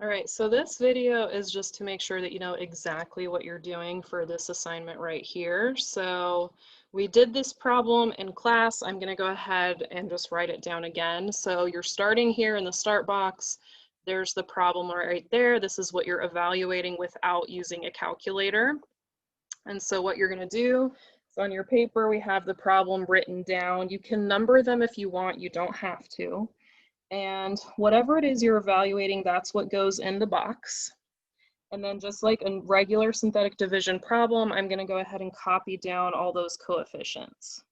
All right, so this video is just to make sure that you know exactly what you're doing for this assignment right here. So we did this problem in class. I'm going to go ahead and just write it down again. So you're starting here in the start box. There's the problem right there. This is what you're evaluating without using a calculator. And so what you're going to do is on your paper, we have the problem written down. You can number them if you want. You don't have to. And whatever it is you're evaluating, that's what goes in the box. And then just like a regular synthetic division problem, I'm going to go ahead and copy down all those coefficients.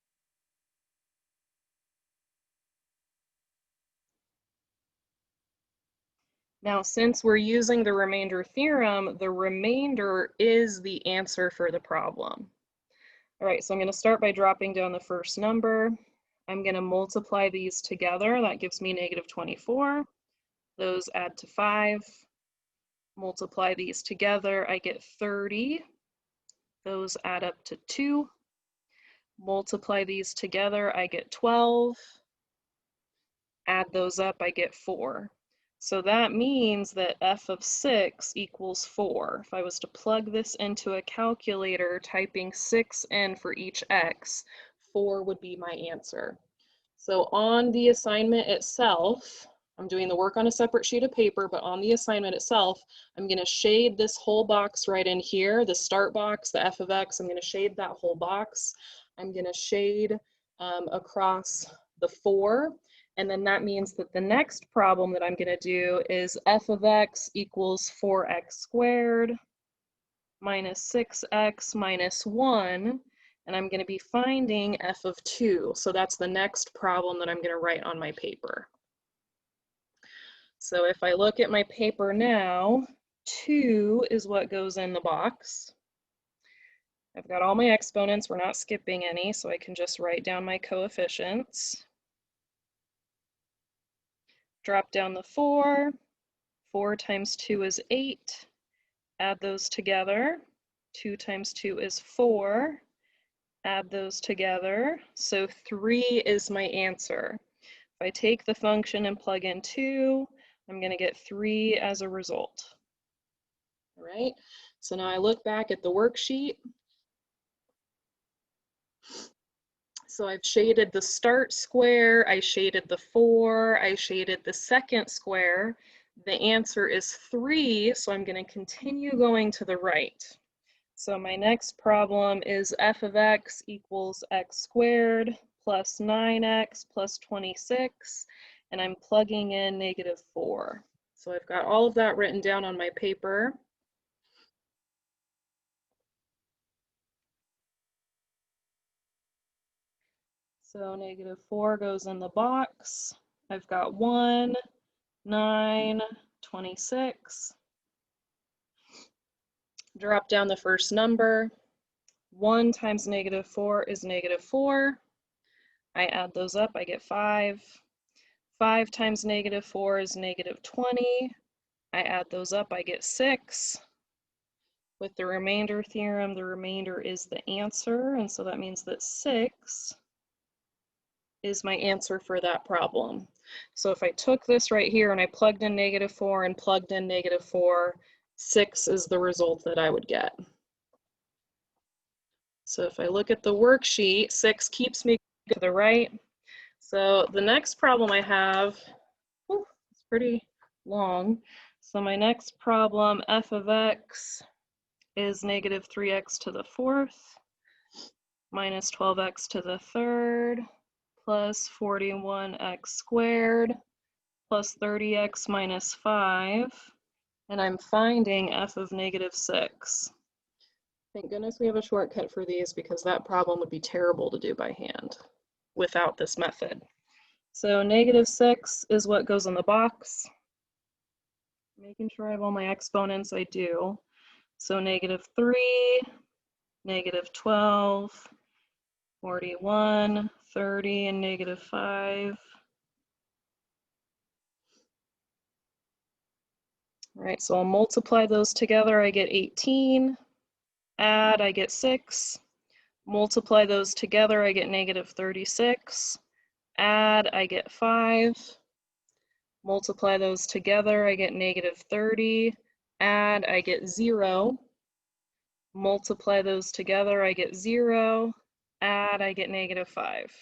Now, since we're using the remainder theorem, the remainder is the answer for the problem. All right, so I'm going to start by dropping down the first number. I'm going to multiply these together. That gives me negative 24. Those add to 5. Multiply these together, I get 30. Those add up to 2. Multiply these together, I get 12. Add those up, I get 4. So that means that f of 6 equals 4. If I was to plug this into a calculator, typing 6 in for each x, 4 would be my answer. So on the assignment itself, I'm doing the work on a separate sheet of paper, but on the assignment itself, I'm going to shade this whole box right in here, the start box, the f of x, I'm going to shade that whole box. I'm going to shade across the 4, and then that means that the next problem that I'm going to do is f of x equals 4x squared minus 6x minus 1. And I'm going to be finding f of 2. So that's the next problem that I'm going to write on my paper. So if I look at my paper now, 2 is what goes in the box. I've got all my exponents. We're not skipping any, so I can just write down my coefficients. Drop down the 4. 4 times 2 is 8. Add those together. 2 times 2 is 4. Add those together. So 3 is my answer. If I take the function and plug in 2, I'm going to get 3 as a result. All right, so now I look back at the worksheet. So I've shaded the start square, I shaded the 4, I shaded the second square. The answer is 3, so I'm going to continue going to the right. So my next problem is f of x equals x squared plus 9x plus 26, and I'm plugging in negative 4. So I've got all of that written down on my paper. So negative 4 goes in the box. I've got 1, 9, 26. Drop down the first number. 1 times negative 4 is negative 4. I add those up, I get 5. 5 times negative 4 is negative 20. I add those up, I get 6. With the remainder theorem, the remainder is the answer, and so that means that 6 is my answer for that problem. So if I took this right here and I plugged in negative 4 and plugged in negative 4, 6 is the result that I would get. So if I look at the worksheet, 6 keeps me to the right. So the next problem I have, it's pretty long. So my next problem, f of x is negative 3x to the 4th minus 12x to the 3rd plus 41x squared plus 30x minus 5, and I'm finding f of negative 6. Thank goodness we have a shortcut for these, because that problem would be terrible to do by hand without this method. So negative 6 is what goes in the box. Making sure I have all my exponents, I do. So negative 3, negative 12, 41, 30, and negative 5. All right, so I'll multiply those together, I get 18. Add, I get 6. Multiply those together, I get negative 36. Add, I get 5. Multiply those together, I get -30. Add, I get 0. Multiply those together, I get 0. Add, I get -5.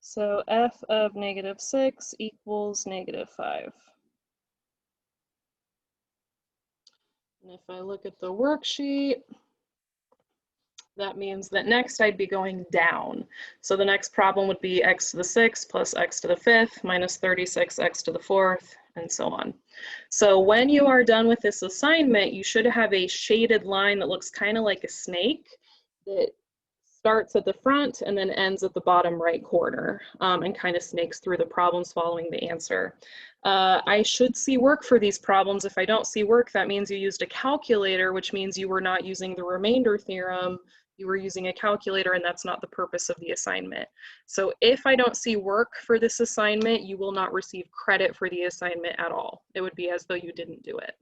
So f of -6 equals -5. And if I look at the worksheet, that means that next I'd be going down. So the next problem would be x to the 6th plus x to the 5th minus 36x to the 4th, and so on. So when you are done with this assignment, you should have a shaded line that looks kind of like a snake that starts at the front and then ends at the bottom right corner, and kind of snakes through the problems following the answer. I should see work for these problems. If I don't see work, that means you used a calculator, which means you were not using the remainder theorem. You were using a calculator, and that's not the purpose of the assignment. So if I don't see work for this assignment, you will not receive credit for the assignment at all. It would be as though you didn't do it.